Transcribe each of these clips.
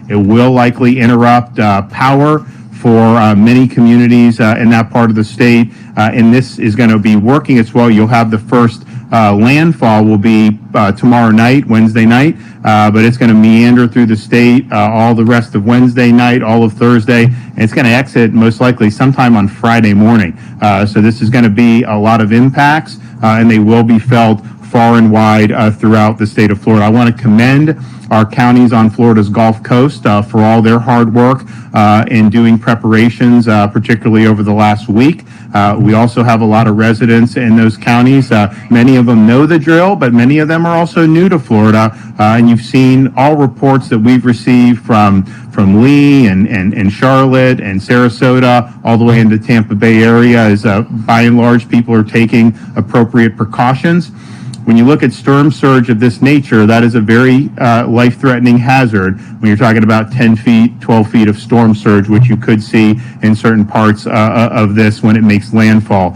It will likely interrupt power for many communities in that part of the state, and this is going to be working its way. You'll have the first landfall will be tomorrow night, Wednesday night, but it's going to meander through the state all the rest of Wednesday night, all of Thursday, and it's going to exit most likely sometime on Friday morning. So this is going to be a lot of impacts, and they will be felt far and wide throughout the state of Florida. I want to commend our counties on Florida's Gulf Coast for all their hard work in doing preparations, particularly over the last week. We also have a lot of residents in those counties. Many of them know the drill, but many of them are also new to Florida. And you've seen all reports that we've received from Lee and Charlotte and Sarasota all the way into the Tampa Bay area as by and large people are taking appropriate precautions. When you look at storm surge of this nature, that is a very life-threatening hazard when you're talking about 10 feet, 12 feet of storm surge, which you could see in certain parts of this when it makes landfall.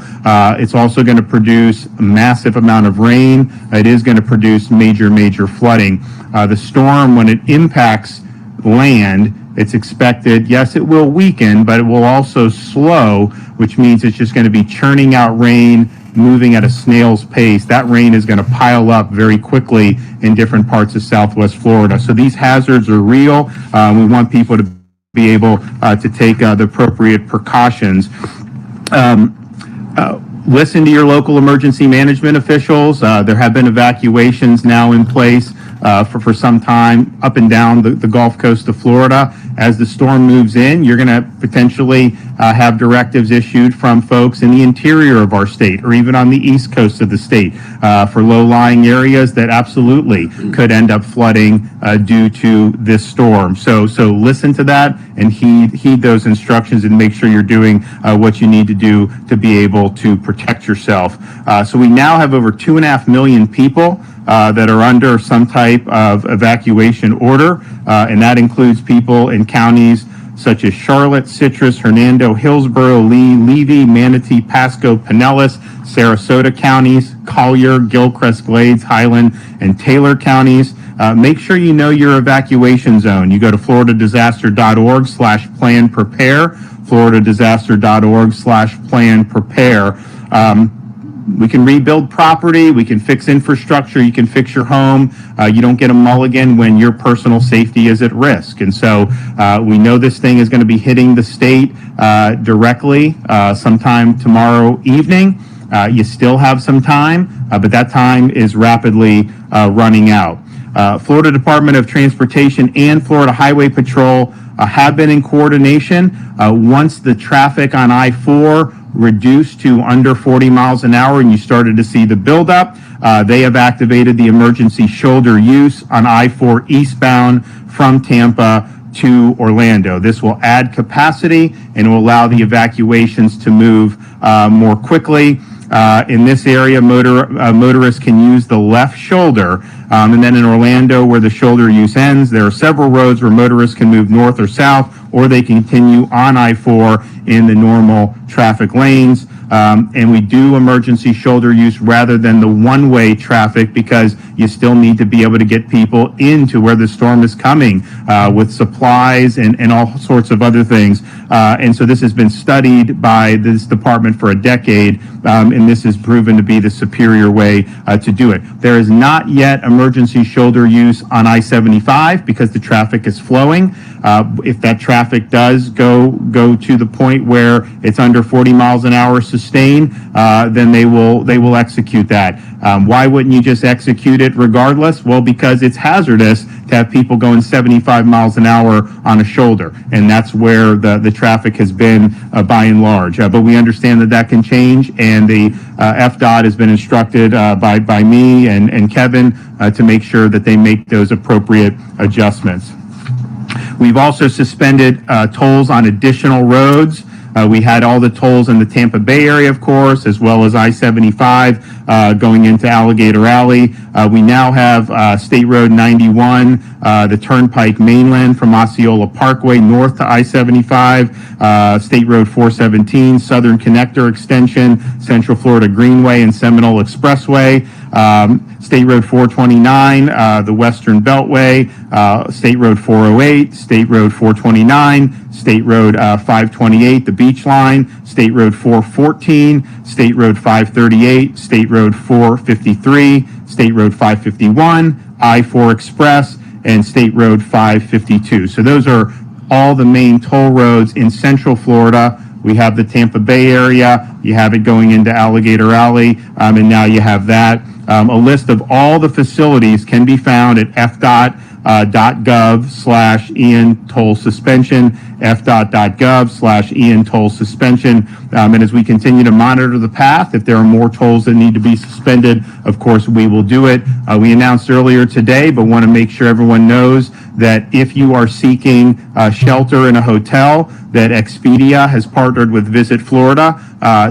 It's also going to produce a massive amount of rain. It is going to produce major flooding. The storm, when it impacts land, it's expected, yes, it will weaken, but it will also slow, which means it's just going to be churning out rain, moving at a snail's pace. That rain is going to pile up very quickly in different parts of Southwest Florida. So these hazards are real. We want people to be able to take the appropriate precautions. Listen to your local emergency management officials. There have been evacuations now in place for some time up and down the Gulf Coast of Florida. As the storm moves in, you're going to potentially have directives issued from folks in the interior of our state or even on the east coast of the state for low-lying areas that absolutely could end up flooding due to this storm. So listen to that and heed those instructions and make sure you're doing what you need to do to be able to protect yourself. So we now have over 2.5 million people that are under some type of evacuation order, and that includes people in counties such as Charlotte, Citrus, Hernando, Hillsborough, Lee, Levy, Manatee, Pasco, Pinellas, Sarasota counties, Collier, Gilchrist, Glades, Highland, and Taylor counties. Make sure you know your evacuation zone. You go to floridadisaster.org/plan-prepare, floridadisaster.org/plan-prepare. We can rebuild property, we can fix infrastructure, you can fix your home. You don't get a mulligan when your personal safety is at risk. And so we know this thing is going to be hitting the state directly sometime tomorrow evening. You still have some time, but that time is rapidly running out. Florida Department of Transportation and Florida Highway Patrol have been in coordination. Once the traffic on I-4 reduced to under 40 miles an hour and you started to see the buildup, they have activated the emergency shoulder use on I-4 eastbound from Tampa to Orlando. This will add capacity and will allow the evacuations to move more quickly. In this area, motorists can use the left shoulder, and then in Orlando, where the shoulder use ends, there are several roads where motorists can move north or south, or they continue on I-4 in the normal traffic lanes. And we do emergency shoulder use rather than the one-way traffic because you still need to be able to get people into where the storm is coming with supplies and all sorts of other things. And so this has been studied by this department for a decade, and this has proven to be the superior way to do it. There is not yet emergency shoulder use on I-75 because the traffic is flowing. If that traffic does go to the point where it's under 40 miles an hour sustained, then they will execute that. Why wouldn't you just execute it regardless? Well, because it's hazardous to have people going 75 miles an hour on a shoulder, and that's where the traffic has been by and large. But we understand that can change, and the FDOT has been instructed by me and Kevin to make sure that they make those appropriate adjustments. We've also suspended tolls on additional roads. We had all the tolls in the Tampa Bay area, of course, as well as I-75 going into Alligator Alley. We now have State Road 91, the Turnpike Mainland from Osceola Parkway north to I-75, State Road 417, Southern Connector Extension, Central Florida Greenway, and Seminole Expressway. State Road 429, the Western Beltway, State Road 408, State Road 429, State Road 528, the Beach Line, State Road 414, State Road 538, State Road 453, State Road 551, I-4 Express, and State Road 552. So those are all the main toll roads in Central Florida. We have the Tampa Bay area, you have it going into Alligator Alley, and now you have that. A list of all the facilities can be found at fdot.gov/Ian Toll Suspension, fdot.gov/Ian Toll Suspension. And as we continue to monitor the path, if there are more tolls that need to be suspended, of course, we will do it. We announced earlier today, but want to make sure everyone knows that if you are seeking shelter in a hotel, that Expedia has partnered with Visit Florida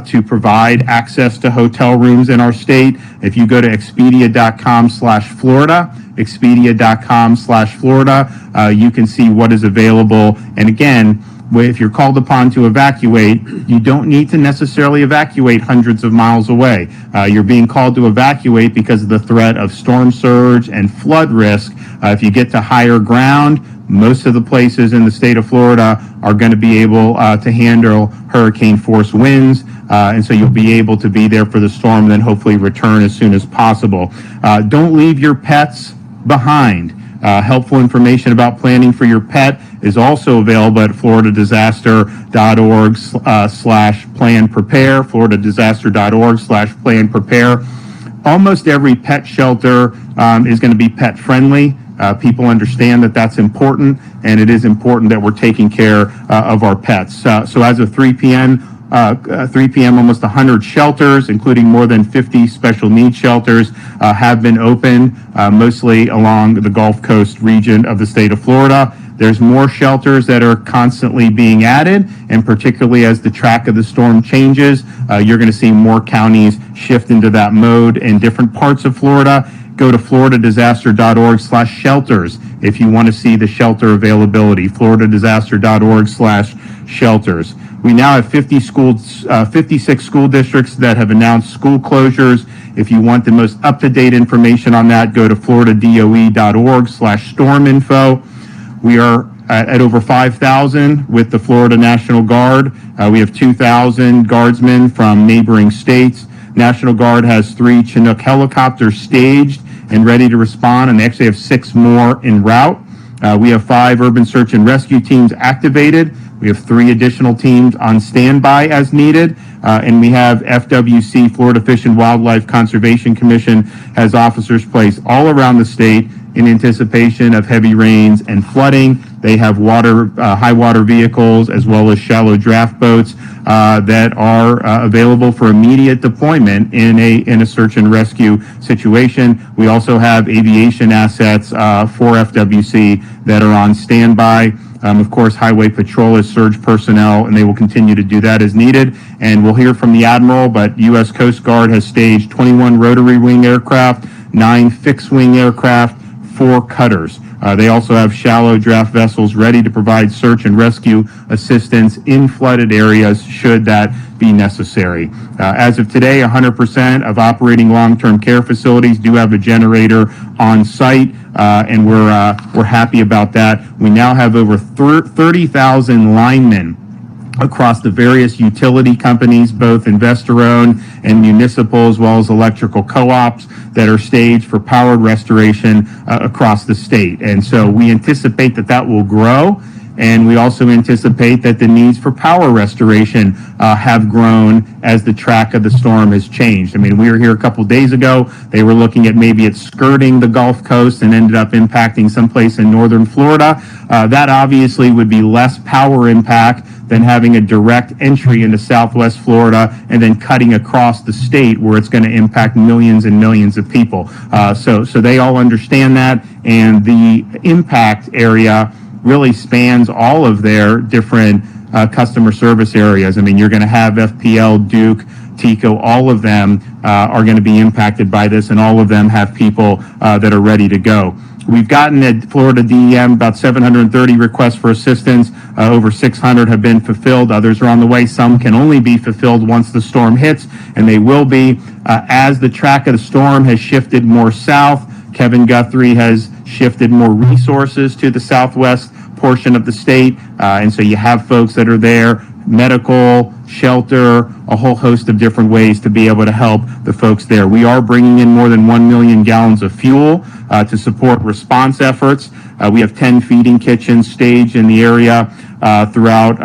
to provide access to hotel rooms in our state. If you go to expedia.com/Florida, expedia.com/Florida, you can see what is available. And again, if you're called upon to evacuate, you don't need to necessarily evacuate hundreds of miles away. You're being called to evacuate because of the threat of storm surge and flood risk. If you get to higher ground, most of the places in the state of Florida are going to be able to handle hurricane force winds, and so you'll be able to be there for the storm and then hopefully return as soon as possible. Don't leave your pets behind. Helpful information about planning for your pet is also available at floridadisaster.org/plan prepare, floridadisaster.org/plan prepare. Almost every pet shelter is going to be pet friendly. People understand that that's important, and it is important that we're taking care of our pets. So as of 3 p.m., almost 100 shelters, including more than 50 special needs shelters, have been opened, mostly along the Gulf Coast region of the state of Florida. There's more shelters that are constantly being added, and particularly as the track of the storm changes, you're going to see more counties shift into that mode in different parts of Florida. Go to floridadisaster.org/shelters if you want to see the shelter availability, floridadisaster.org/shelters. We now have 56 school districts that have announced school closures. If you want the most up-to-date information on that, go to floridadoe.org/storminfo. We are at over 5,000 with the Florida National Guard. We have 2,000 guardsmen from neighboring states. National Guard has 3 Chinook helicopters staged and ready to respond, and they actually have 6 more en route. We have 5 urban search and rescue teams activated. We have 3 additional teams on standby as needed, and we have FWC, Florida Fish and Wildlife Conservation Commission, has officers placed all around the state in anticipation of heavy rains and flooding. They have high water vehicles as well as shallow draft boats that are available for immediate deployment in a search and rescue situation. We also have aviation assets for FWC that are on standby. Of course, Highway Patrol is surge personnel, and they will continue to do that as needed. And we'll hear from the Admiral, but U.S. Coast Guard has staged 21 rotary wing aircraft, 9 fixed wing aircraft, 4 cutters. They also have shallow draft vessels ready to provide search and rescue assistance in flooded areas should that be necessary. As of today, 100% of operating long-term care facilities do have a generator on site, and we're happy about that. We now have over 30,000 linemen across the various utility companies, both investor-owned and municipal, as well as electrical co-ops that are staged for power restoration across the state. And so we anticipate that will grow, and we also anticipate that the needs for power restoration have grown as the track of the storm has changed. I mean, we were here a couple days ago. They were looking at maybe it skirting the Gulf Coast and ended up impacting someplace in northern Florida. That obviously would be less power impact than having a direct entry into Southwest Florida and then cutting across the state where it's going to impact millions and millions of people. So they all understand that, and the impact area really spans all of their different customer service areas. I mean, you're going to have FPL, Duke, TECO, all of them are going to be impacted by this, and all of them have people that are ready to go. We've gotten at Florida DEM about 730 requests for assistance. Over 600 have been fulfilled. Others are on the way. Some can only be fulfilled once the storm hits, and they will be. As the track of the storm has shifted more south, Kevin Guthrie has shifted more resources to the southwest portion of the state, and so you have folks that are there, medical, shelter, a whole host of different ways to be able to help the folks there. We are bringing in more than 1 million gallons of fuel to support response efforts. We have 10 feeding kitchens staged in the area through our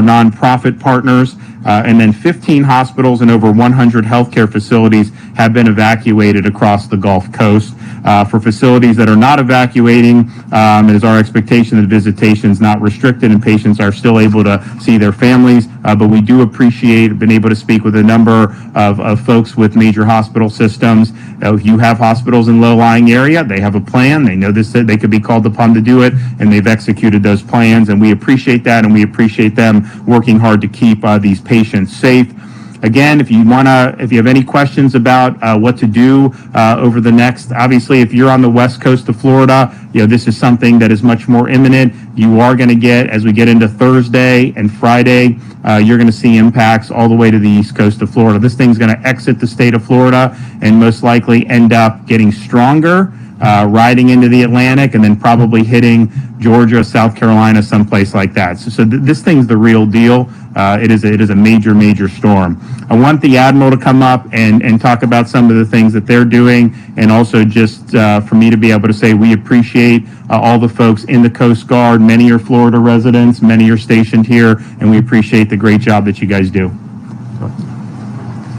nonprofit partners, and then 15 hospitals and over 100 healthcare facilities have been evacuated across the Gulf Coast. For facilities that are not evacuating, it is our expectation that visitation is not restricted and patients are still able to see their families, but we do appreciate being able to speak with a number of folks with major hospital systems. If you have hospitals in low-lying area, they have a plan. They know this, they could be called upon to do it, and they've executed those plans, and we appreciate that, and we appreciate them working hard to keep these patients safe. Again, if you have any questions about what to do over the next, obviously, if you're on the west coast of Florida, this is something that is much more imminent. You are going to get, as we get into Thursday and Friday, you're going to see impacts all the way to the east coast of Florida. This thing's going to exit the state of Florida and most likely end up getting stronger, riding into the Atlantic, and then probably hitting Georgia, South Carolina, someplace like that. So this thing's the real deal. It is a major, major storm. I want the Admiral to come up and talk about some of the things that they're doing, and also just for me to be able to say we appreciate all the folks in the Coast Guard. Many are Florida residents, many are stationed here, and we appreciate the great job that you guys do.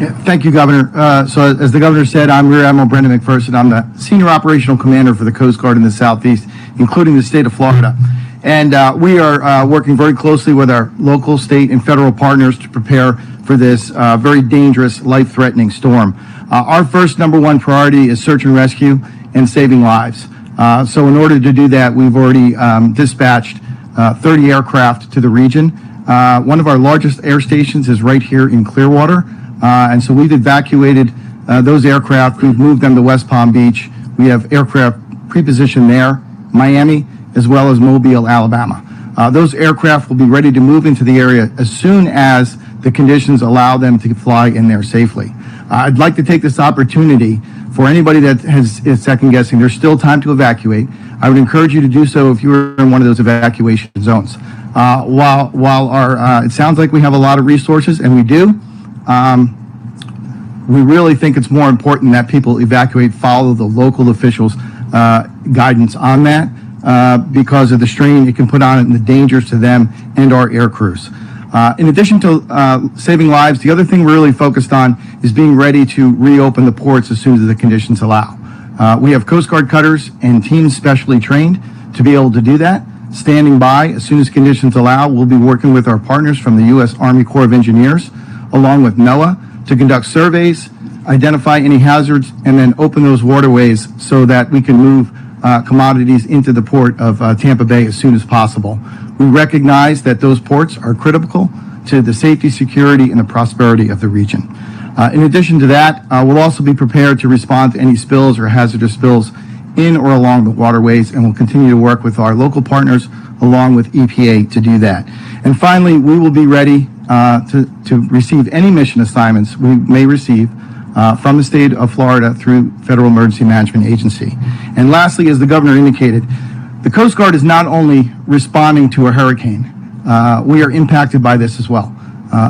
Yeah, thank you, Governor. So as the Governor said, I'm Rear Admiral Brendan McPherson. I'm the Senior Operational Commander for the Coast Guard in the Southeast, including the state of Florida. And we are working very closely with our local, state, and federal partners to prepare for this very dangerous, life-threatening storm. Our first #1 priority is search and rescue and saving lives. So in order to do that, we've already dispatched 30 aircraft to the region. One of our largest air stations is right here in Clearwater. And so we've evacuated those aircraft. We've moved them to West Palm Beach. We have aircraft pre-positioned there, Miami, as well as Mobile, Alabama. Those aircraft will be ready to move into the area as soon as the conditions allow them to fly in there safely. I'd like to take this opportunity for anybody that is second guessing. There's still time to evacuate. I would encourage you to do so if you're in one of those evacuation zones. While our, it sounds like we have a lot of resources, and we do, we really think it's more important that people evacuate, follow the local officials' guidance on that. Because of the strain it can put on and the dangers to them and our air crews. In addition to saving lives, the other thing we're really focused on is being ready to reopen the ports as soon as the conditions allow. We have Coast Guard cutters and teams specially trained to be able to do that. Standing by as soon as conditions allow, we'll be working with our partners from the U.S. Army Corps of Engineers, along with NOAA, to conduct surveys, identify any hazards, and then open those waterways so that we can move commodities into the port of Tampa Bay as soon as possible. We recognize that those ports are critical to the safety, security, and the prosperity of the region. In addition to that, we'll also be prepared to respond to any spills or hazardous spills in or along the waterways, and we'll continue to work with our local partners along with EPA to do that. And finally, we will be ready to receive any mission assignments we may receive from the state of Florida through Federal Emergency Management Agency. And lastly, as the Governor indicated, the Coast Guard is not only responding to a hurricane, we are impacted by this as well.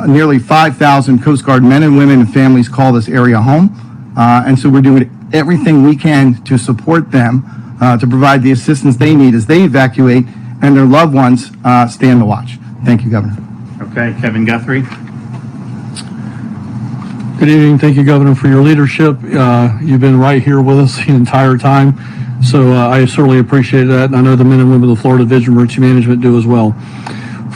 Nearly 5,000 Coast Guard men and women and families call this area home, and so we're doing everything we can to support them to provide the assistance they need as they evacuate and their loved ones stand the watch. Thank you, Governor. Okay, Kevin Guthrie. Good evening. Thank you, Governor, for your leadership. You've been right here with us the entire time, so I certainly appreciate that, and I know the men and women of the Florida Division of Emergency Management do as well.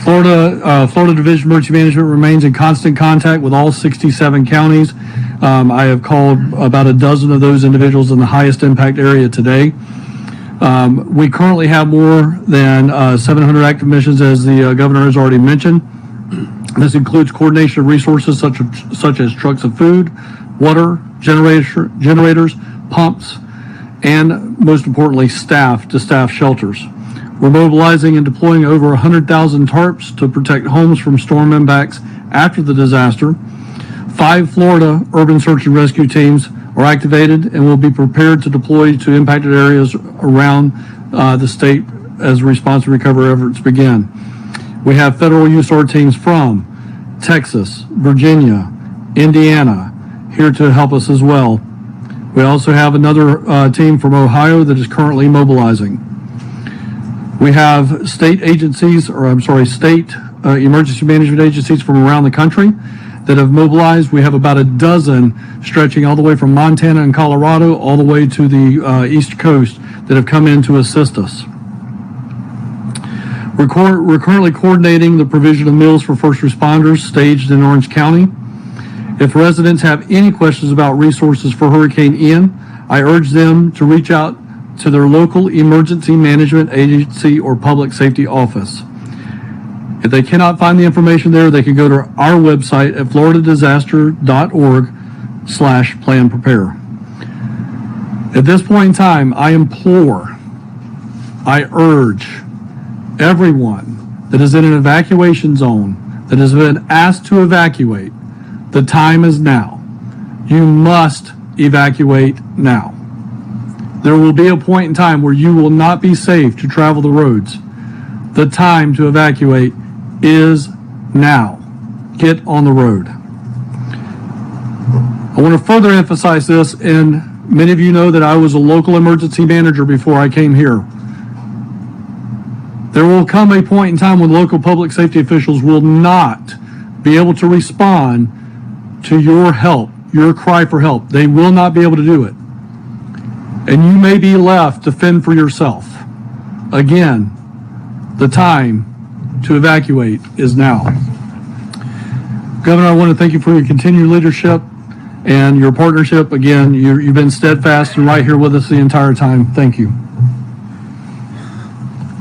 Florida Division of Emergency Management remains in constant contact with all 67 counties. I have called about a dozen of those individuals in the highest impact area today. We currently have more than 700 active missions, as the Governor has already mentioned. This includes coordination of resources such as trucks of food, water, generators, pumps, and most importantly, staff to staff shelters. We're mobilizing and deploying over 100,000 tarps to protect homes from storm impacts after the disaster. 5 Florida urban search and rescue teams are activated and will be prepared to deploy to impacted areas around the state as response and recovery efforts begin. We have federal USAR teams from Texas, Virginia, Indiana here to help us as well. We also have another team from Ohio that is currently mobilizing. We have state emergency management agencies from around the country that have mobilized. We have about a dozen stretching all the way from Montana and Colorado all the way to the East Coast that have come in to assist us. We're currently coordinating the provision of meals for first responders staged in Orange County. If residents have any questions about resources for Hurricane Ian, I urge them to reach out to their local emergency management agency or public safety office. If they cannot find the information there, they can go to our website at floridadisaster.org/plan-prepare. At this point in time, I urge everyone that is in an evacuation zone that has been asked to evacuate, the time is now. You must evacuate now. There will be a point in time where you will not be safe to travel the roads. The time to evacuate is now. Get on the road. I want to further emphasize this, and many of you know that I was a local emergency manager before I came here. There will come a point in time when local public safety officials will not be able to respond to your help, your cry for help. They will not be able to do it. And you may be left to fend for yourself. Again, the time to evacuate is now. Governor, I want to thank you for your continued leadership and your partnership. Again, you've been steadfast and right here with us the entire time. Thank you.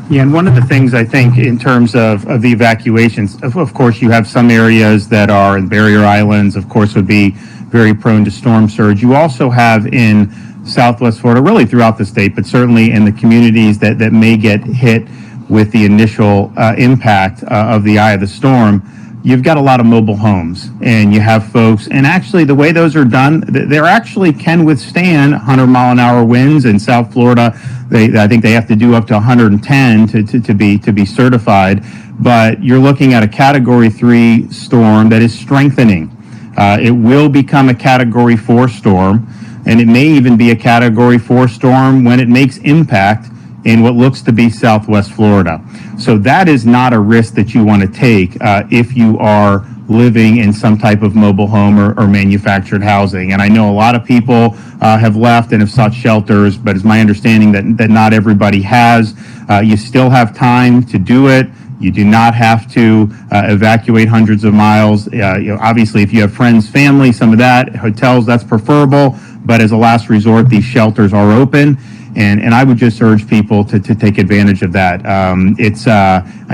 Yeah, and one of the things I think in terms of the evacuations, of course, you have some areas that are in barrier islands, of course, would be very prone to storm surge. You also have in Southwest Florida, really throughout the state, but certainly in the communities that may get hit with the initial impact of the eye of the storm, you've got a lot of mobile homes, and you have folks, and actually the way those are done, they actually can withstand 100-mile-an-hour winds. In South Florida, I think they have to do up to 110 to be certified, but you're looking at a Category 3 storm that is strengthening. It will become a Category 4 storm, and it may even be a Category 4 storm when it makes impact in what looks to be Southwest Florida. So that is not a risk that you want to take if you are living in some type of mobile home or manufactured housing. And I know a lot of people have left and have sought shelters, but it's my understanding that not everybody has. You still have time to do it. You do not have to evacuate hundreds of miles. Obviously, if you have friends, family, some of that, hotels, that's preferable. But as a last resort, these shelters are open. And I would just urge people to take advantage of that. I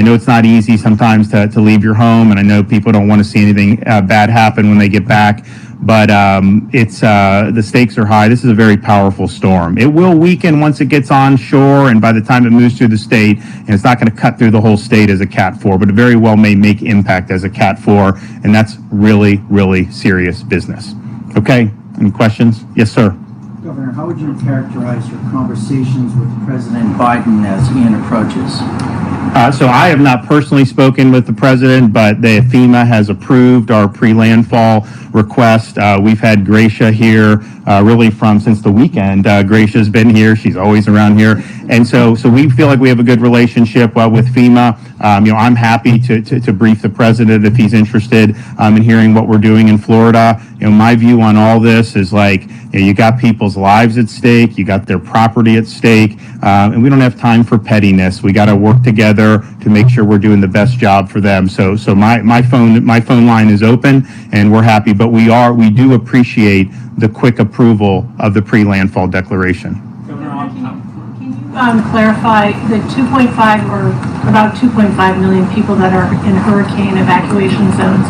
know it's not easy sometimes to leave your home, and I know people don't want to see anything bad happen when they get back, but the stakes are high. This is a very powerful storm. It will weaken once it gets onshore, and by the time it moves through the state, and it's not going to cut through the whole state as a Cat 4, but it very well may make impact as a Cat 4, and that's really, really serious business. Okay, any questions? Yes, sir. Governor, how would you characterize your conversations with President Biden as Ian approaches? So I have not personally spoken with the president, but FEMA has approved our pre-landfall request. We've had Gracia here really since the weekend. Gracia's been here. She's always around here. And so we feel like we have a good relationship with FEMA. I'm happy to brief the president if he's interested in hearing what we're doing in Florida. My view on all this is you got people's lives at stake, you got their property at stake, and we don't have time for pettiness. We got to work together to make sure we're doing the best job for them. So my phone line is open, and we're happy. But we do appreciate the quick approval of the pre-landfall declaration. Can you clarify the 2.5 or about 2.5 million people that are in hurricane evacuation zones?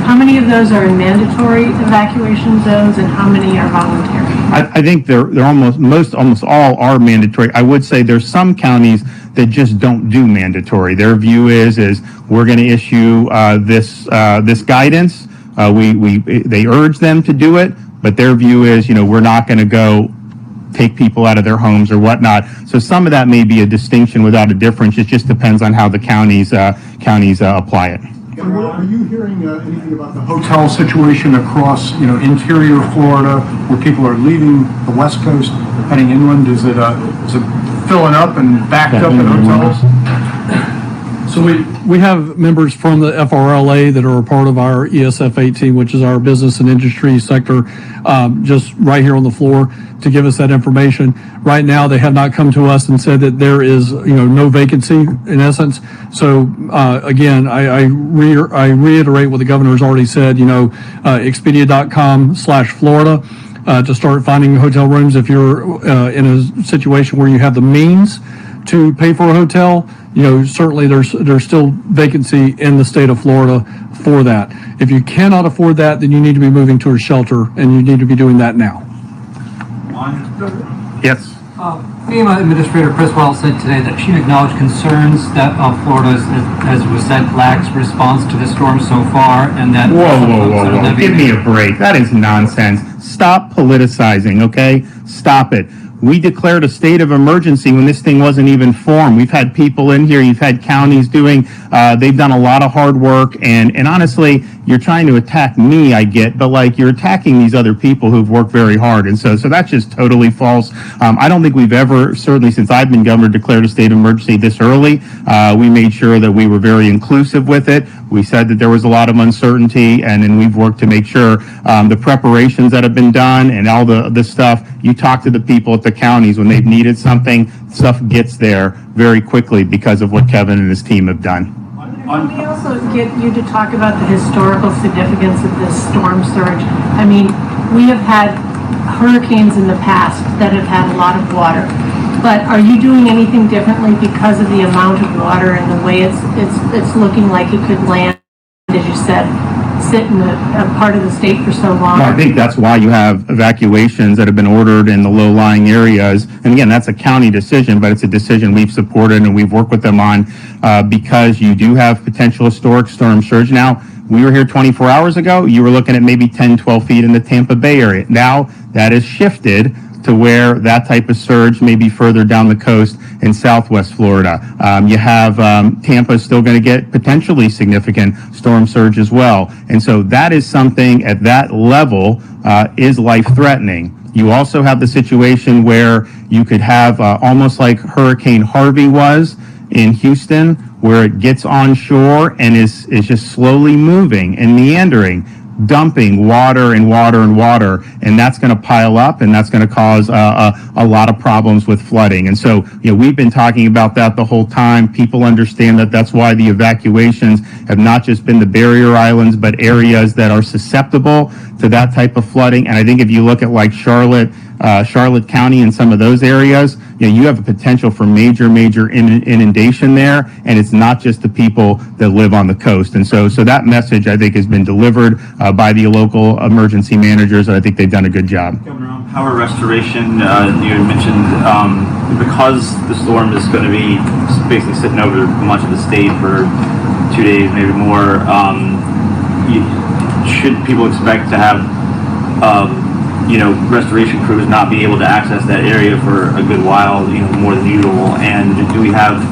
How many of those are in mandatory evacuation zones, and how many are voluntary? I think they're almost all are mandatory. I would say there's some counties that just don't do mandatory. Their view is we're going to issue this guidance. They urge them to do it, but their view is, we're not going to go take people out of their homes or whatnot. So some of that may be a distinction without a difference. It just depends on how the counties apply it. Are you hearing anything about the hotel situation across, interior Florida, where people are leaving the West Coast, heading inland? Is it filling up and backed up in hotels? So we have members from the FRLA that are a part of our ESF 18, which is our business and industry sector, just right here on the floor to give us that information. Right now, they have not come to us and said that there is, no vacancy in essence. So again, I reiterate what the governor has already said. Expedia.com/Florida. To start finding hotel rooms if you're in a situation where you have the means to pay for a hotel. Certainly there's still vacancy in the state of Florida for that. If you cannot afford that, then you need to be moving to a shelter, and you need to be doing that now. Yes. FEMA Administrator Chris Wells said today that she acknowledged concerns that Florida, as was said, lacks response to the storm so far, and that... Whoa. Give me a break. That is nonsense. Stop politicizing, okay? Stop it. We declared a state of emergency when this thing wasn't even formed. We've had people in here, you've had counties they've done a lot of hard work, and honestly, you're trying to attack me, I get, but you're attacking these other people who've worked very hard, and so that's just totally false. I don't think we've ever, certainly since I've been governor, declared a state of emergency this early. We made sure that we were very inclusive with it. We said that there was a lot of uncertainty, and then we've worked to make sure the preparations that have been done and all the stuff, you talk to the people at the counties when they've needed something, stuff gets there very quickly because of what Kevin and his team have done. Can we also get you to talk about the historical significance of this storm surge? I mean, we have had hurricanes in the past that have had a lot of water, but are you doing anything differently because of the amount of water and the way it's looking like it could land, as you said, sit in a part of the state for so long? Well, I think that's why you have evacuations that have been ordered in the low-lying areas. And again, that's a county decision, but it's a decision we've supported and we've worked with them on because you do have potential historic storm surge. Now, we were here 24 hours ago. You were looking at maybe 10, 12 feet in the Tampa Bay area. Now, that has shifted to where that type of surge may be further down the coast in Southwest Florida. You have Tampa still going to get potentially significant storm surge as well. And so that is something at that level is life-threatening. You also have the situation where you could have almost like Hurricane Harvey was in Houston, where it gets onshore and is just slowly moving and meandering, dumping water, and that's going to pile up, and that's going to cause a lot of problems with flooding. And so, we've been talking about that the whole time. People understand that. That's why the evacuations have not just been the barrier islands, but areas that are susceptible to that type of flooding. And I think if you look at like Charlotte County and some of those areas, you have a potential for major inundation there, and it's not just the people that live on the coast. And so that message, I think, has been delivered by the local emergency managers, and I think they've done a good job. Governor, on power restoration, you mentioned because the storm is going to be basically sitting over much of the state for 2 days, maybe more, should people expect to have restoration crews not be able to access that area for a good while, more than usual? And do we have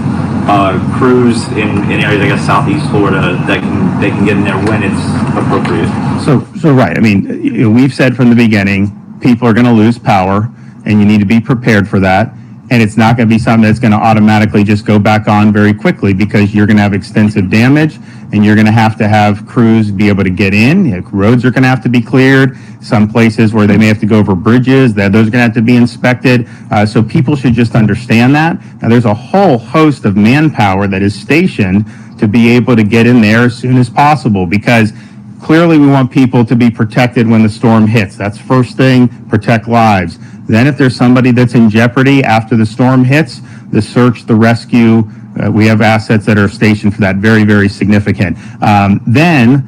crews in areas, I guess, Southeast Florida that can get in there when it's appropriate? So right. I mean, we've said from the beginning, people are going to lose power, and you need to be prepared for that. And it's not going to be something that's going to automatically just go back on very quickly, because you're going to have extensive damage, and you're going to have crews be able to get in. Roads are going to have to be cleared. Some places where they may have to go over bridges, those are going to have to be inspected. So people should just understand that. Now, there's a whole host of manpower that is stationed to be able to get in there as soon as possible, because clearly we want people to be protected when the storm hits. That's first thing, protect lives. Then if there's somebody that's in jeopardy after the storm hits, the search, the rescue, we have assets that are stationed for that, very, very significant. Then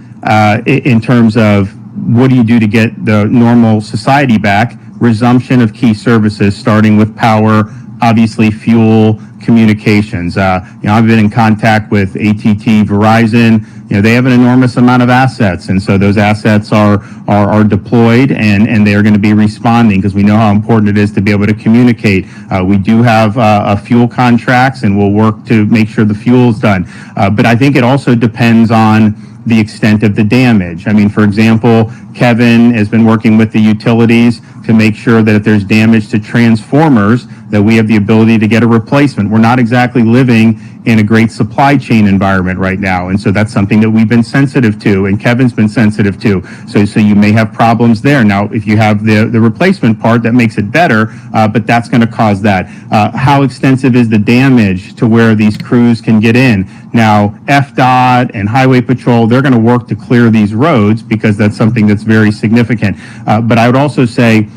in terms of what do you do to get the normal society back, resumption of key services, starting with power, obviously fuel, communications. I've been in contact with AT&T, Verizon. They have an enormous amount of assets, and so those assets are deployed, and they are going to be responding because we know how important it is to be able to communicate. We do have fuel contracts, and we'll work to make sure the fuel is done. But I think it also depends on the extent of the damage. I mean, for example, Kevin has been working with the utilities to make sure that if there's damage to transformers, that we have the ability to get a replacement. We're not exactly living in a great supply chain environment right now, and so that's something that we've been sensitive to, and Kevin's been sensitive to. So you may have problems there. Now, if you have the replacement part, that makes it better, but that's going to cause that. How extensive is the damage to where these crews can get in? Now, FDOT and Highway Patrol, they're going to work to clear these roads because that's something that's very significant. But I would also say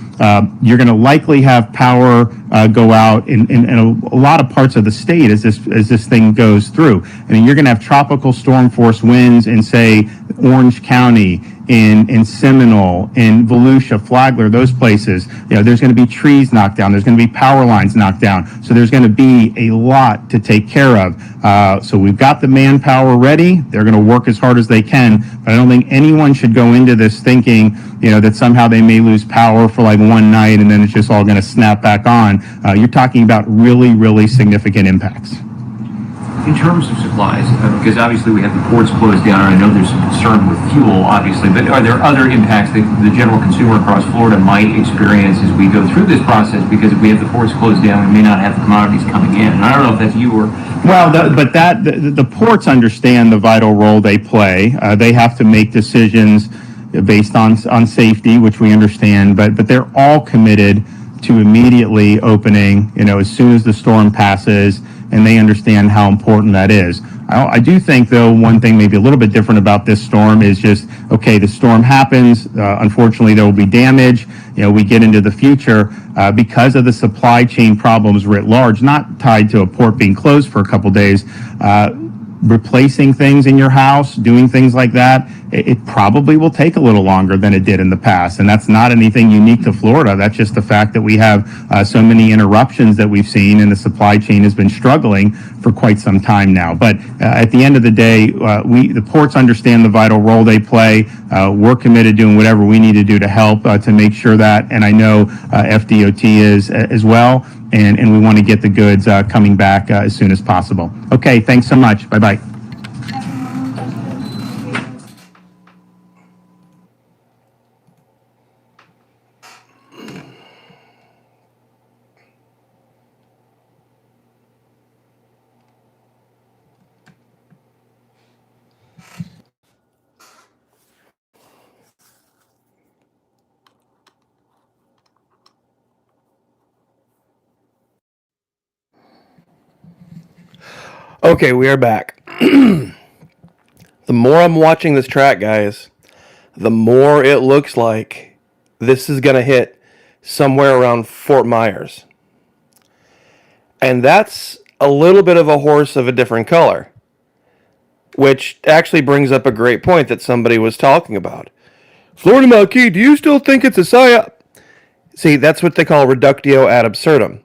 you're going to likely have power go out in a lot of parts of the state as this thing goes through. I mean, you're going to have tropical storm force winds in, say, Orange County, in Seminole, in Volusia, Flagler, those places. There's going to be trees knocked down. There's going to be power lines knocked down. So there's going to be a lot to take care of. So we've got the manpower ready. They're going to work as hard as they can. But I don't think anyone should go into this thinking, that somehow they may lose power for like one night and then it's just all going to snap back on. You're talking about really, really significant impacts. In terms of supplies, because obviously we have the ports closed down, and I know there's some concern with fuel, obviously, but are there other impacts that the general consumer across Florida might experience as we go through this process? Because if we have the ports closed down, we may not have the commodities coming in. And I don't know if that's you or... Well, the ports understand the vital role they play. They have to make decisions based on safety, which we understand, but they're all committed to immediately opening, as soon as the storm passes, and they understand how important that is. I do think, though, one thing maybe a little bit different about this storm is just, okay, the storm happens. Unfortunately, there will be damage. We get into the future because of the supply chain problems writ large, not tied to a port being closed for a couple days. Replacing things in your house, doing things like that, it probably will take a little longer than it did in the past. And that's not anything unique to Florida. That's just the fact that we have so many interruptions that we've seen, and the supply chain has been struggling for quite some time now. But at the end of the day, the ports understand the vital role they play. We're committed to doing whatever we need to do to help to make sure that, and I know FDOT is as well. And we want to get the goods coming back as soon as possible. Okay, thanks so much. Bye-bye. Okay, we are back. The more I'm watching this track, guys, the more it looks like this is going to hit somewhere around Fort Myers. And that's a little bit of a horse of a different color, which actually brings up a great point that somebody was talking about. Florida Marquis, do you still think it's a psyop? See, that's what they call reductio ad absurdum,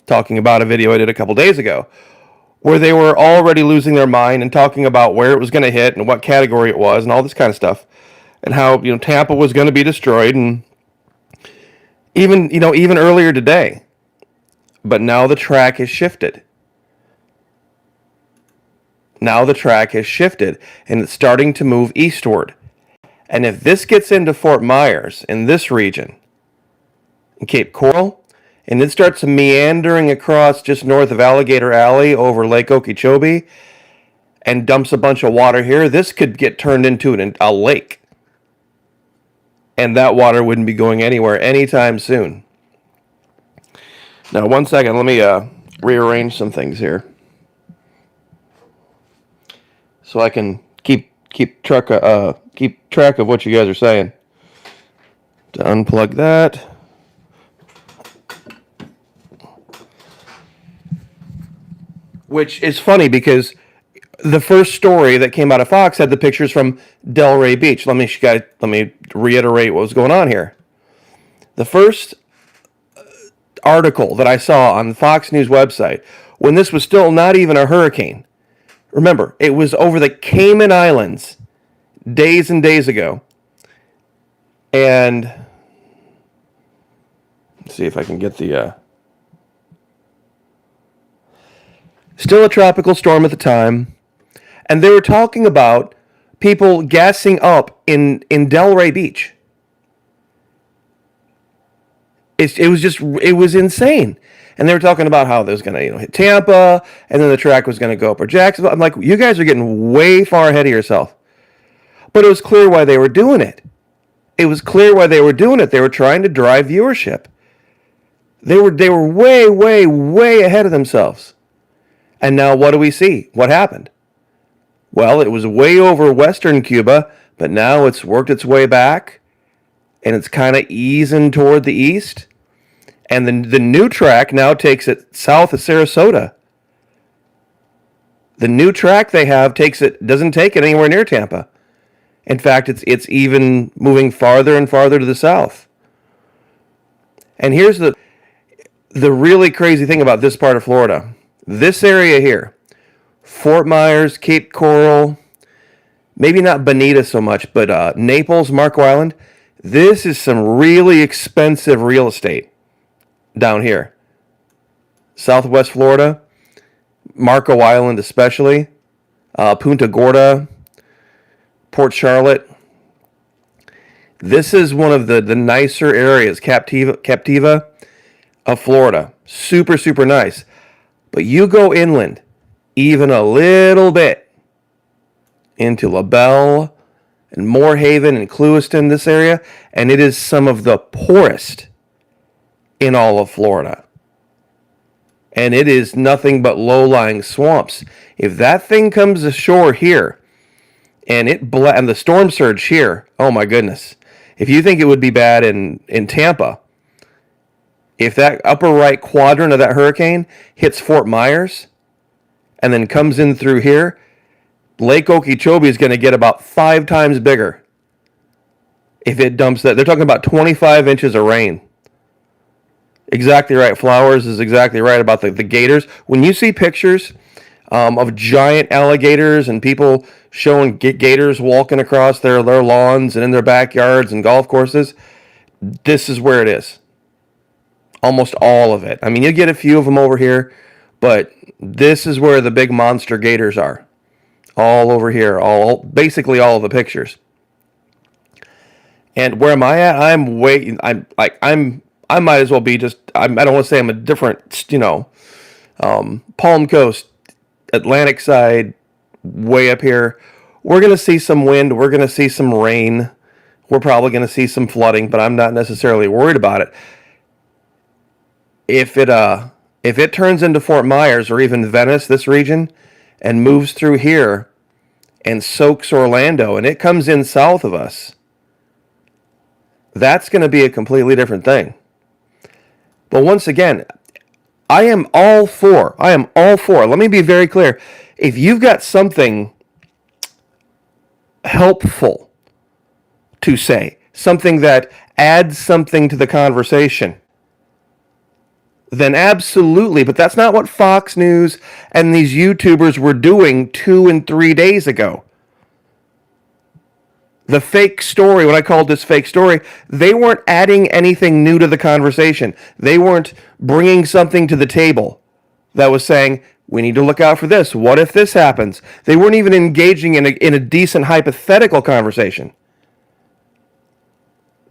talking about a video I did a couple days ago, where they were already losing their mind and talking about where it was going to hit and what category it was and all this kind of stuff, and how Tampa was going to be destroyed, and even earlier today. But now the track has shifted. Now the track has shifted, and it's starting to move eastward. And if this gets into Fort Myers in this region, in Cape Coral, and it starts meandering across just north of Alligator Alley over Lake Okeechobee and dumps a bunch of water here, this could get turned into a lake. And that water wouldn't be going anywhere anytime soon. Now, one second, let me rearrange some things here so I can keep track of what you guys are saying. To unplug that. Which is funny because the first story that came out of Fox had the pictures from Delray Beach. Let me reiterate what was going on here. The first article that I saw on the Fox News website when this was still not even a hurricane. Remember, it was over the Cayman Islands days and days ago. And let's see if I can get the... Still a tropical storm at the time. And they were talking about people gassing up in Delray Beach. It was insane. And they were talking about how they was going to hit Tampa, and then the track was going to go up or Jacksonville. I'm like, you guys are getting way far ahead of yourself. But it was clear why they were doing it. It was clear why they were doing it. They were trying to drive viewership. They were way, way, way ahead of themselves. And now what do we see? What happened? Well, it was way over western Cuba, but now it's worked its way back, and it's kind of easing toward the east. And the new track now takes it south of Sarasota. The new track they have doesn't take it anywhere near Tampa. In fact, it's even moving farther and farther to the south. And here's the really crazy thing about this part of Florida. This area here, Fort Myers, Cape Coral, maybe not Bonita so much, but Naples, Marco Island, this is some really expensive real estate down here. Southwest Florida, Marco Island especially, Punta Gorda, Port Charlotte. This is one of the nicer areas, Captiva of Florida. Super, super nice. But you go inland, even a little bit, into LaBelle and Moorhaven and Clewiston, this area, and it is some of the poorest in all of Florida. And it is nothing but low-lying swamps. If that thing comes ashore here, and the storm surge here, oh my goodness. If you think it would be bad in Tampa, if that upper right quadrant of that hurricane hits Fort Myers and then comes in through here, Lake Okeechobee is going to get about 5 times bigger if it dumps that. They're talking about 25 inches of rain. Exactly right. Flowers is exactly right about the gators. When you see pictures of giant alligators and people showing gators walking across their lawns and in their backyards and golf courses, this is where it is. Almost all of it. I mean, you get a few of them over here, but this is where the big monster gators are. All over here. Basically all of the pictures. And where am I at? I might as well be I don't want to say I'm a different, Palm Coast, Atlantic side, way up here. We're going to see some wind. We're going to see some rain. We're probably going to see some flooding, but I'm not necessarily worried about it. If it turns into Fort Myers or even Venice, this region, and moves through here and soaks Orlando, and it comes in south of us, that's going to be a completely different thing. But once again, I am all for. Let me be very clear. If you've got something helpful to say, something that adds something to the conversation, then absolutely. But that's not what Fox News and these YouTubers were doing 2 and 3 days ago. The fake story, what I called this fake story, they weren't adding anything new to the conversation. They weren't bringing something to the table that was saying, we need to look out for this. What if this happens? They weren't even engaging in a decent hypothetical conversation.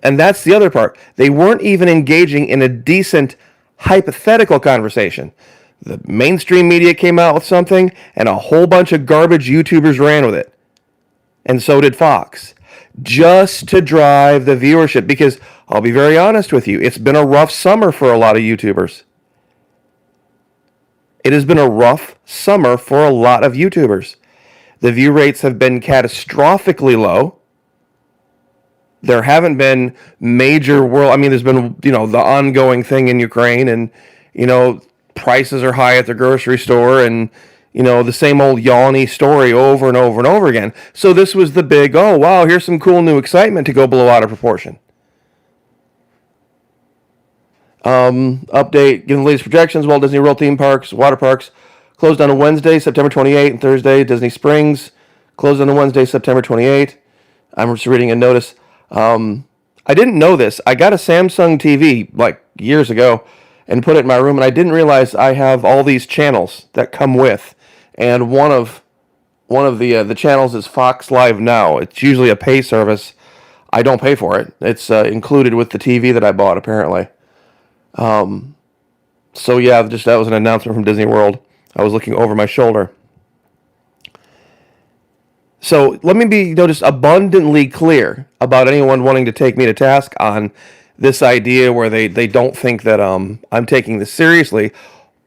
And that's the other part. They weren't even engaging in a decent hypothetical conversation. The mainstream media came out with something, and a whole bunch of garbage YouTubers ran with it. And so did Fox. Just to drive the viewership, because I'll be very honest with you, it's been a rough summer for a lot of YouTubers. It has been a rough summer for a lot of YouTubers. The view rates have been catastrophically low. There haven't been major there's been, the ongoing thing in Ukraine, and, prices are high at the grocery store, and, the same old yawny story over and over and over again. So this was the big, oh, wow, here's some cool new excitement to go blow out of proportion. Update, given the latest projections, Walt Disney World theme parks, water parks, closed on a Wednesday, September 28th, and Thursday, Disney Springs, closed on a Wednesday, September 28th. I'm just reading a notice. I didn't know this. I got a Samsung TV like years ago and put it in my room, and I didn't realize I have all these channels that come with. And one of the channels is Fox Live Now. It's usually a pay service. I don't pay for it. It's included with the TV that I bought, apparently. So yeah, just that was an announcement from Disney World. I was looking over my shoulder. So let me be just abundantly clear about anyone wanting to take me to task on this idea where they don't think that I'm taking this seriously,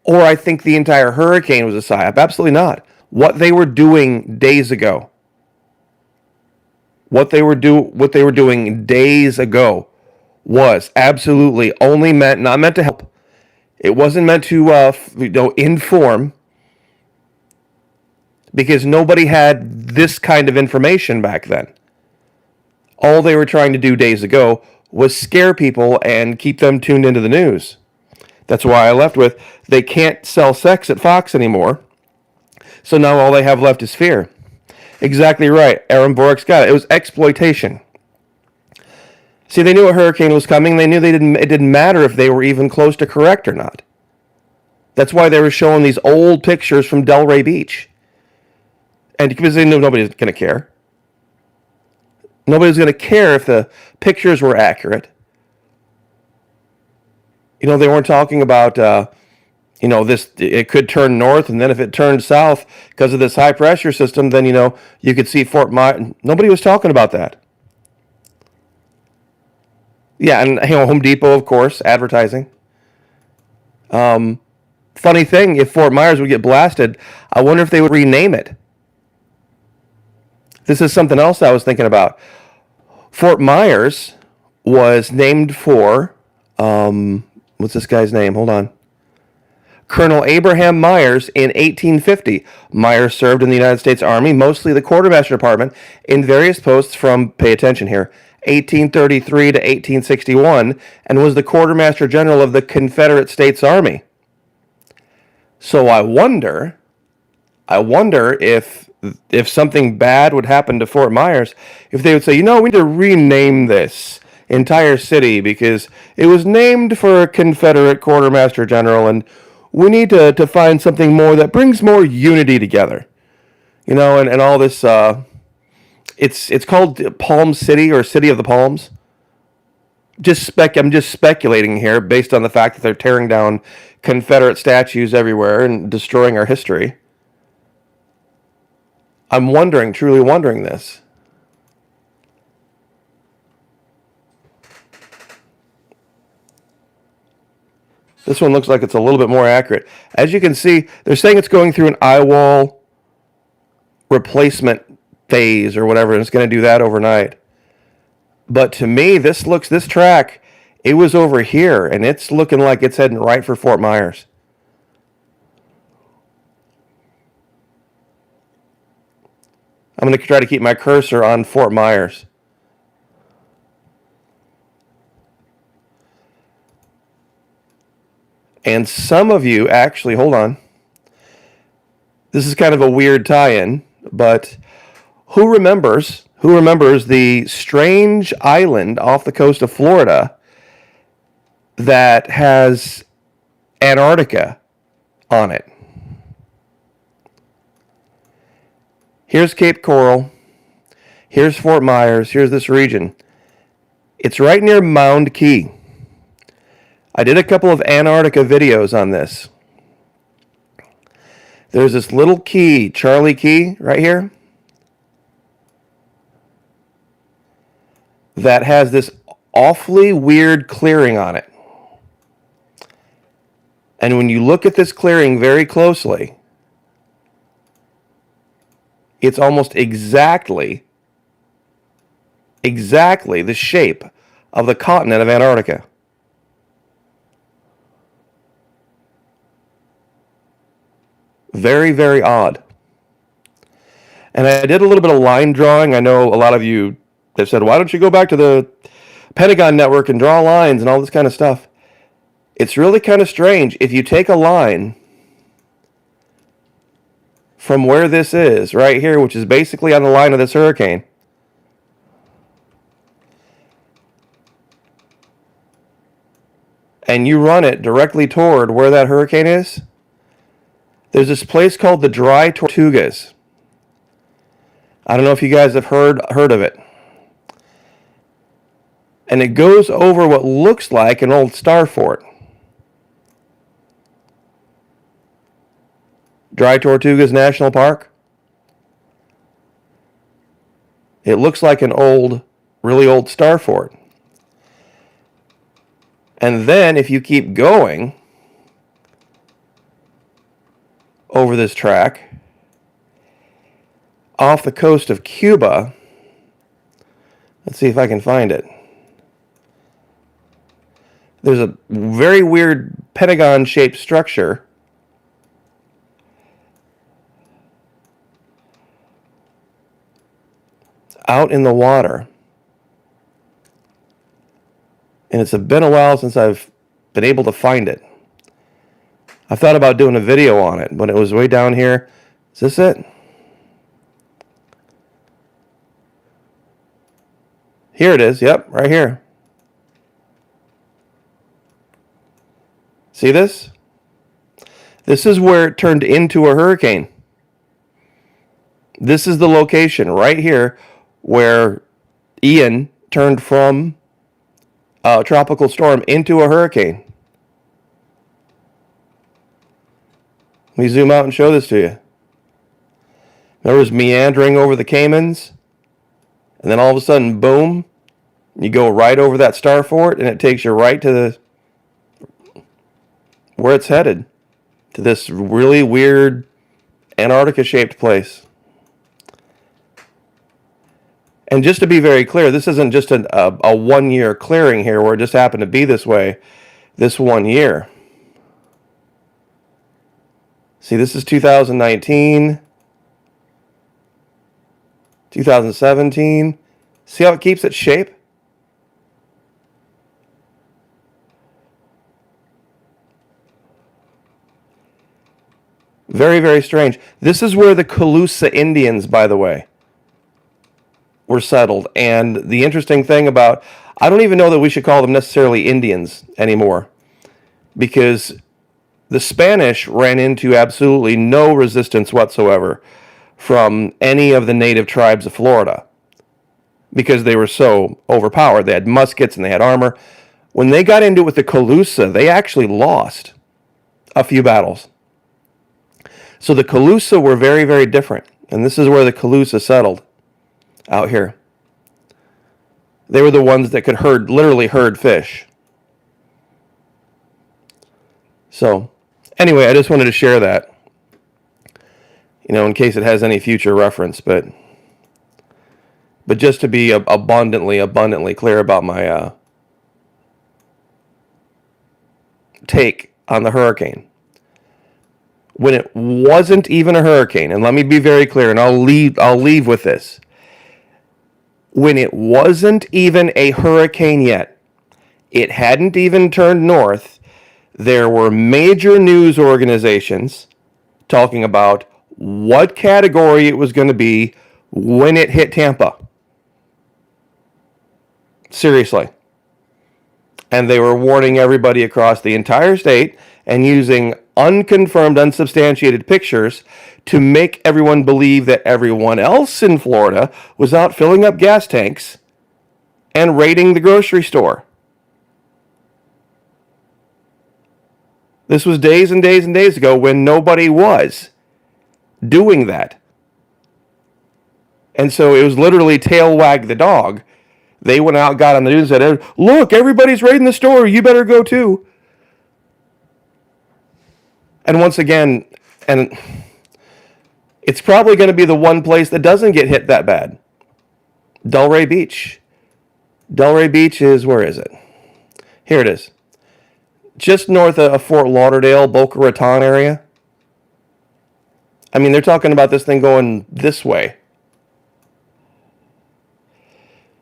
or I think the entire hurricane was a psyop. Absolutely not. What they were doing days ago, what they were doing days ago, was absolutely only not meant to help. It wasn't meant to inform, because nobody had this kind of information back then. All they were trying to do days ago was scare people and keep them tuned into the news. That's why I left with, they can't sell sex at Fox anymore, so now all they have left is fear. Exactly right. Aaron Bork's got it. It was exploitation. See, they knew a hurricane was coming. They knew it didn't matter if they were even close to correct or not. That's why they were showing these old pictures from Delray Beach. And because they knew nobody's going to care. Nobody's going to care if the pictures were accurate. They weren't talking about, this, it could turn north, and then if it turned south because of this high pressure system, then, you could see Fort Myers. Nobody was talking about that. Yeah, and, Home Depot, of course, advertising. Funny thing, if Fort Myers would get blasted, I wonder if they would rename it. This is something else I was thinking about. Fort Myers was named for, what's this guy's name? Hold on. Colonel Abraham Meyers in 1850. Meyers served in the United States Army, mostly the quartermaster department, in various posts from, pay attention here, 1833 to 1861, and was the quartermaster general of the Confederate States Army. So I wonder if something bad would happen to Fort Myers, if they would say, we need to rename this entire city because it was named for a Confederate quartermaster general, and we need to find something more that brings more unity together. And all this, it's called Palm City or City of the Palms. I'm just speculating here based on the fact that they're tearing down Confederate statues everywhere and destroying our history. I'm truly wondering this. This one looks like it's a little bit more accurate. As you can see, they're saying it's going through an eye wall replacement phase or whatever, and it's going to do that overnight. But to me, this track, it was over here, and it's looking like it's heading right for Fort Myers. I'm going to try to keep my cursor on Fort Myers. And some of you actually, hold on. This is kind of a weird tie-in, but who remembers the strange island off the coast of Florida that has Antarctica on it? Here's Cape Coral. Here's Fort Myers. Here's this region. It's right near Mound Key. I did a couple of Antarctica videos on this. There's this little key, Charlie Key, right here, that has this awfully weird clearing on it. And when you look at this clearing very closely, it's almost exactly the shape of the continent of Antarctica. Very, very odd. And I did a little bit of line drawing. I know a lot of you have said, why don't you go back to the Pentagon network and draw lines and all this kind of stuff? It's really kind of strange. If you take a line from where this is, right here, which is basically on the line of this hurricane, and you run it directly toward where that hurricane is, there's this place called the Dry Tortugas. I don't know if you guys have heard of it. And it goes over what looks like an old star fort. Dry Tortugas National Park. It looks like an old, really old star fort. And then if you keep going over this track off the coast of Cuba, let's see if I can find it. There's a very weird pentagon-shaped structure out in the water. And it's been a while since I've been able to find it. I thought about doing a video on it, but it was way down here. Is this it? Here it is. Yep, right here. See this? This is where it turned into a hurricane. This is the location right here where Ian turned from a tropical storm into a hurricane. Let me zoom out and show this to you. There was meandering over the Caymans, and then all of a sudden, boom, you go right over that star fort, and it takes you right to where it's headed, to this really weird Antarctica-shaped place. And just to be very clear, this isn't just a one-year clearing here where it just happened to be this way this 1 year. See, this is 2019, 2017. See how it keeps its shape? Very, very strange. This is where the Calusa Indians, by the way, were settled. And the interesting thing about, I don't even know that we should call them necessarily Indians anymore, because the Spanish ran into absolutely no resistance whatsoever from any of the native tribes of Florida because they were so overpowered. They had muskets and they had armor. When they got into it with the Calusa, they actually lost a few battles. So the Calusa were very, very different. And this is where the Calusa settled, out here. They were the ones that could literally herd fish. So, anyway, I just wanted to share that, in case it has any future reference, but just to be abundantly clear about my take on the hurricane. When it wasn't even a hurricane, and let me be very clear, and I'll leave with this. When it wasn't even a hurricane yet, it hadn't even turned north, there were major news organizations talking about what category it was going to be when it hit Tampa. Seriously. And they were warning everybody across the entire state and using unconfirmed, unsubstantiated pictures to make everyone believe that everyone else in Florida was out filling up gas tanks and raiding the grocery store. This was days and days and days ago when nobody was doing that. And so it was literally tail wag the dog. They went out, got on the news and said, look, everybody's raiding the store. You better go too. And once again, and it's probably going to be the one place that doesn't get hit that bad. Delray Beach. Delray Beach is, where is it? Here it is. Just north of Fort Lauderdale, Boca Raton area. I mean, they're talking about this thing going this way.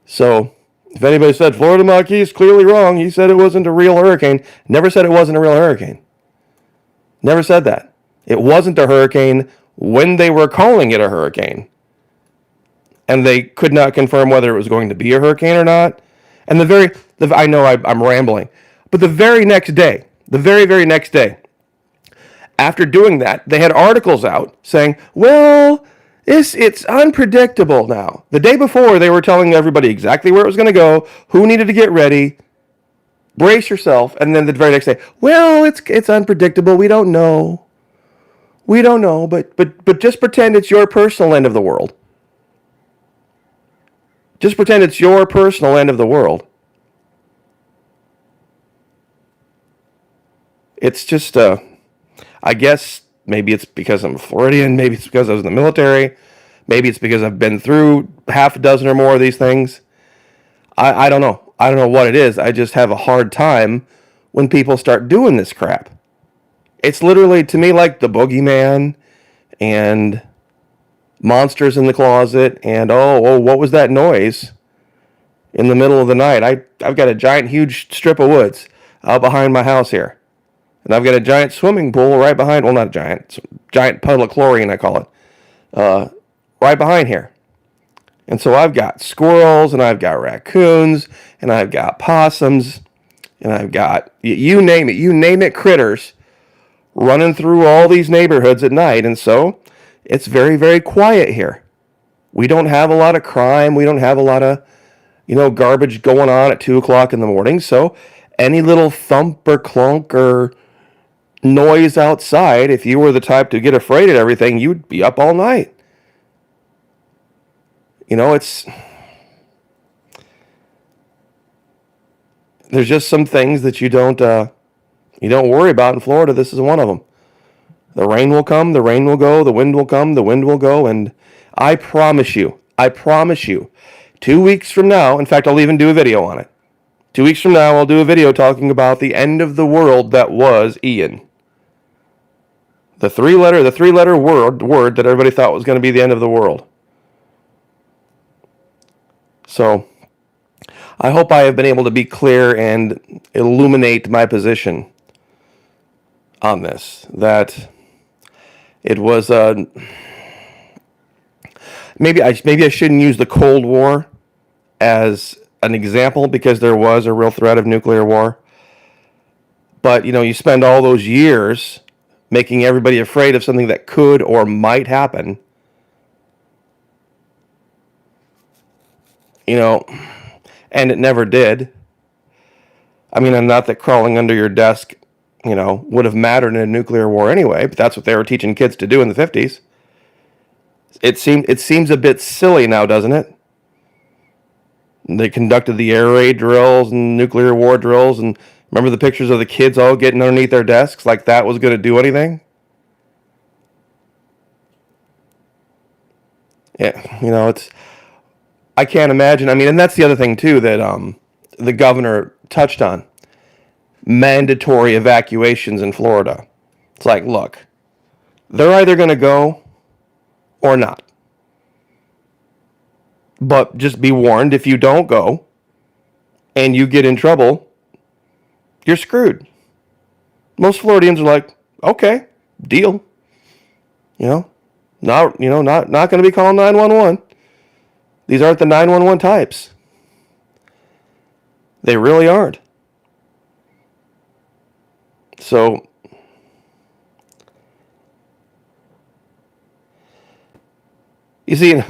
So, If anybody said Florida Maquis is clearly wrong, he said it wasn't a real hurricane. Never said it wasn't a real hurricane. Never said that. It wasn't a hurricane when they were calling it a hurricane. And they could not confirm whether it was going to be a hurricane or not. And I know I'm rambling, but the very next day, very next day, after doing that, they had articles out saying, well, it's unpredictable now. The day before, they were telling everybody exactly where it was going to go, who needed to get ready, brace yourself, and then the very next day, well, it's unpredictable. We don't know. We don't know, but just pretend it's your personal end of the world. Just pretend it's your personal end of the world. It's just, I guess maybe it's because I'm a Floridian. Maybe it's because I was in the military. Maybe it's because I've been through half a dozen or more of these things. I don't know. I don't know what it is. I just have a hard time when people start doing this crap. It's literally, to me, like the boogeyman and monsters in the closet and, oh, what was that noise in the middle of the night? I've got a giant, huge strip of woods out behind my house here. And I've got a giant swimming pool right behind, well, not a giant puddle of chlorine, I call it, right behind here. And so I've got squirrels, and I've got raccoons, and I've got possums, and I've got, you name it, critters running through all these neighborhoods at night. And so it's very, very quiet here. We don't have a lot of crime. We don't have a lot of, garbage going on at 2 o'clock in the morning. So any little thump or clunk or noise outside, if you were the type to get afraid of everything, you'd be up all night. There's just some things that you don't worry about in Florida. This is one of them. The rain will come, the rain will go, the wind will come, the wind will go, and I promise you, 2 weeks from now, in fact, I'll even do a video on it. 2 weeks from now, I'll do a video talking about the end of the world that was Ian. The three-letter word that everybody thought was going to be the end of the world. So, I hope I have been able to be clear and illuminate my position on this. That it was maybe I shouldn't use the Cold War as an example because there was a real threat of nuclear war. But you spend all those years making everybody afraid of something that could or might happen. And it never did. I mean, and not that crawling under your desk, would have mattered in a nuclear war anyway, but that's what they were teaching kids to do in the 50s. It seems a bit silly now, doesn't it? They conducted the air raid drills and nuclear war drills, and remember the pictures of the kids all getting underneath their desks like that was going to do anything? Yeah, I can't imagine. I mean, and that's the other thing, too, that the governor touched on. Mandatory evacuations in Florida. It's like, look, they're either going to go or not. But just be warned, if you don't go and you get in trouble, you're screwed. Most Floridians are like, okay, deal. Not going to be calling 911. These aren't the 911 types. They really aren't. So, you see,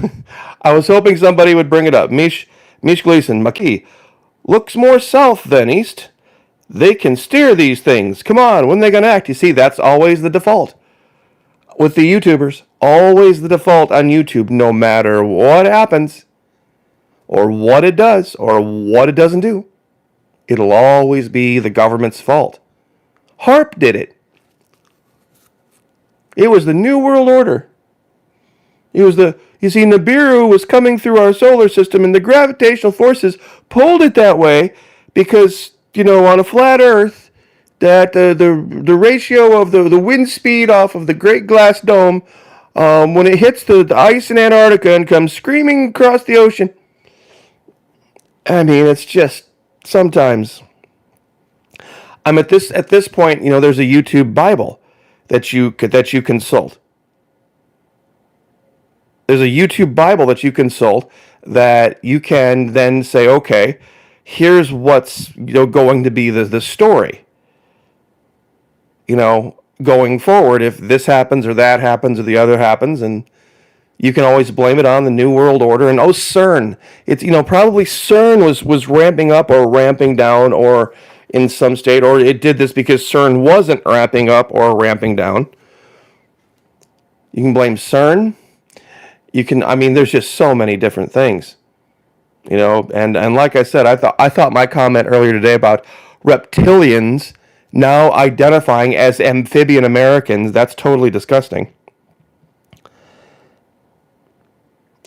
I was hoping somebody would bring it up. Mish Gleason, Maquis, looks more south than east. They can steer these things. Come on, when are they going to act? You see, that's always the default. With the YouTubers, always the default on YouTube, no matter what happens, or what it does, or what it doesn't do. It'll always be the government's fault. HARP did it. It was the New World Order. You see, Nibiru was coming through our solar system, and the gravitational forces pulled it that way because, on a flat Earth, that the ratio of the wind speed off of the Great Glass Dome, when it hits the ice in Antarctica and comes screaming across the ocean, I mean, it's just sometimes. I'm at this point, there's a YouTube Bible that you consult. There's a YouTube Bible that you consult that you can then say, okay, here's what's going to be the story. Going forward, if this happens or that happens or the other happens, and you can always blame it on the New World Order. And CERN. It's probably CERN was ramping up or ramping down, or in some state, or it did this because CERN wasn't ramping up or ramping down. You can blame CERN. There's just so many different things. And like I said, I thought my comment earlier today about reptilians now identifying as amphibian Americans, that's totally disgusting.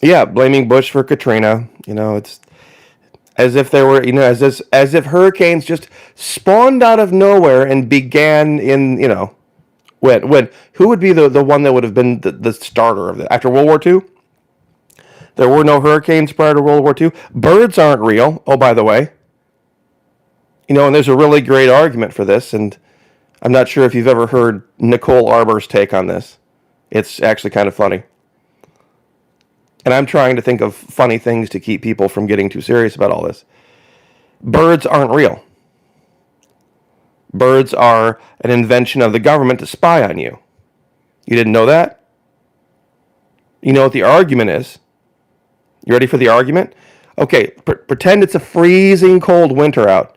Yeah, blaming Bush for Katrina. It's as if there were, as if hurricanes just spawned out of nowhere and began in, when who would be the one that would have been the starter of it after World War II? There were no hurricanes prior to World War II. Birds aren't real. Oh, by the way. And there's a really great argument for this, and I'm not sure if you've ever heard Nicole Arbour's take on this. It's actually kind of funny. And I'm trying to think of funny things to keep people from getting too serious about all this. Birds aren't real. Birds are an invention of the government to spy on you. You didn't know that? You know what the argument is? You ready for the argument? Okay, pretend it's a freezing cold winter out.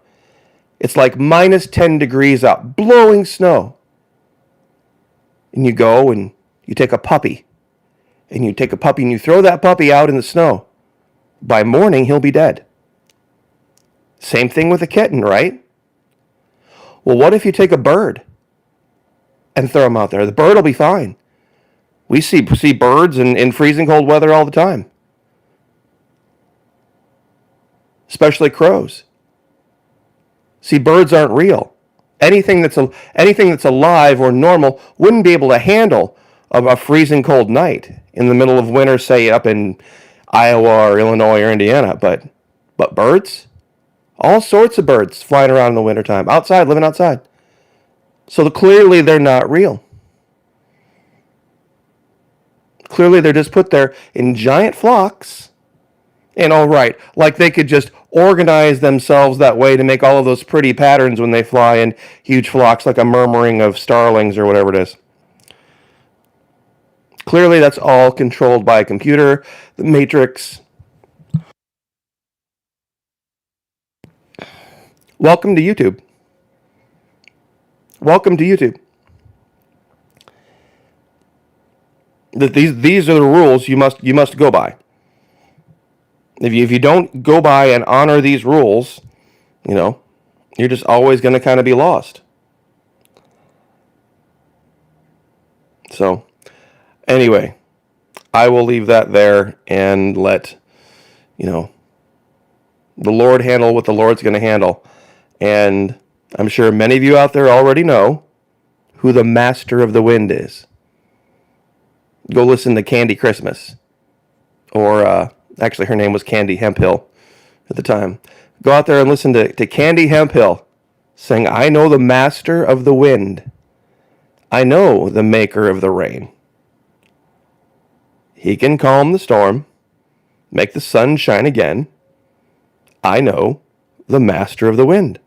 It's like minus 10 degrees out, blowing snow. And you go and you take a puppy. And you take a puppy and you throw that puppy out in the snow. By morning, he'll be dead. Same thing with a kitten, right? Well, what if you take a bird and throw him out there? The bird will be fine. We see birds in freezing cold weather all the time. Especially crows. See, birds aren't real. Anything that's alive or normal wouldn't be able to handle a freezing cold night in the middle of winter, say up in Iowa or Illinois or Indiana. But birds? All sorts of birds flying around in the wintertime, outside, living outside. So clearly they're not real. Clearly they're just put there in giant flocks. And all right, like they could just organize themselves that way to make all of those pretty patterns when they fly in huge flocks, like a murmuring of starlings or whatever it is. Clearly that's all controlled by a computer, the Matrix. Welcome to YouTube. Welcome to YouTube. These are the rules you must go by. If you don't go by and honor these rules, you're just always going to kind of be lost. So, anyway, I will leave that there and let, the Lord handle what the Lord's going to handle. And I'm sure many of you out there already know who the master of the wind is. Go listen to Candy Christmas. Or, actually her name was Candy Hemphill at the time. Go out there and listen to Candy Hemphill sing, I know the master of the wind. I know the maker of the rain. He can calm the storm, make the sun shine again. I know the master of the wind.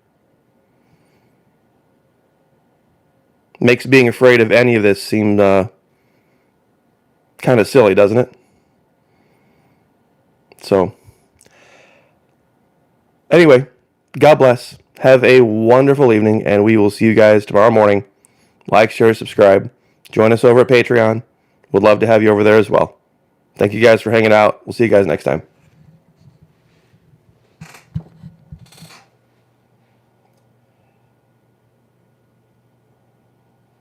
Makes being afraid of any of this seem kind of silly, doesn't it? So, anyway, God bless. Have a wonderful evening, and we will see you guys tomorrow morning. Like, share, subscribe. Join us over at Patreon. Would love to have you over there as well. Thank you guys for hanging out. We'll see you guys next time.